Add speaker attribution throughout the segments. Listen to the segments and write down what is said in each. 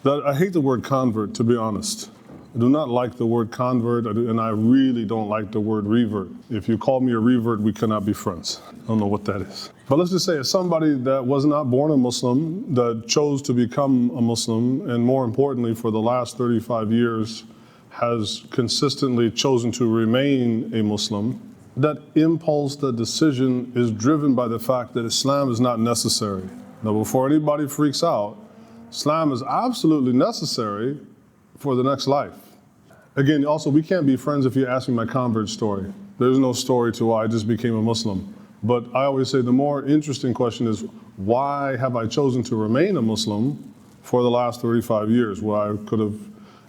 Speaker 1: I hate the word convert, to be honest. I do not like the word convert, and I really don't like the word revert. If you call me a revert, we cannot be friends. I don't know what that is. But let's just say as somebody that was not born a Muslim, that chose to become a Muslim, and more importantly, for the last 35 years, has consistently chosen to remain a Muslim, that impulse, that decision is driven by the fact that Islam is not necessary. Now, before anybody freaks out, Islam is absolutely necessary for the next life. Again, also, we can't be friends if you ask me my convert story. There's no story to why I just became a Muslim. But I always say the more interesting question is, why have I chosen to remain a Muslim for the last 35 years, where I could have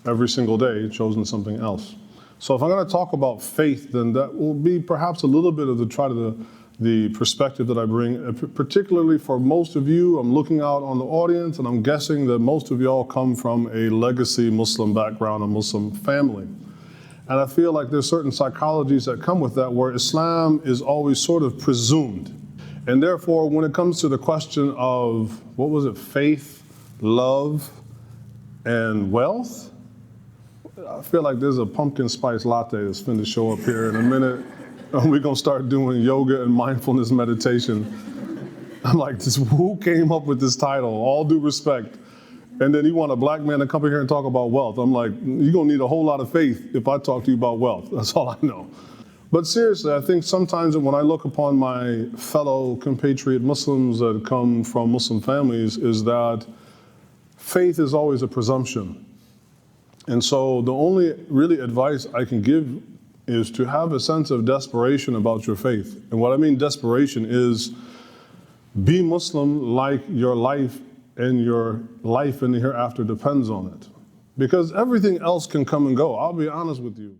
Speaker 1: every single day chosen something else? So if I'm going to talk about faith, then that will be perhaps a little bit of the perspective that I bring, particularly for most of you. I'm looking out on the audience, and I'm guessing that most of y'all come from a legacy Muslim background, a Muslim family. And I feel like there's certain psychologies that come with that, where Islam is always sort of presumed. And therefore, when it comes to the question of, what was it, faith, love, and wealth, I feel like there's a pumpkin spice latte that's going to show up here in a minute. We're going to start doing yoga and mindfulness meditation. I'm like, who came up with this title? All due respect. And then you want a black man to come in here and talk about wealth. I'm like, you're going to need a whole lot of faith if I talk to you about wealth. That's all I know. But seriously, I think sometimes when I look upon my fellow compatriot Muslims that come from Muslim families, is that faith is always a presumption. And so the only really advice I can give is to have a sense of desperation about your faith. And what I mean desperation is, be Muslim like your life and the hereafter depends on it. Because everything else can come and go. I'll be honest with you.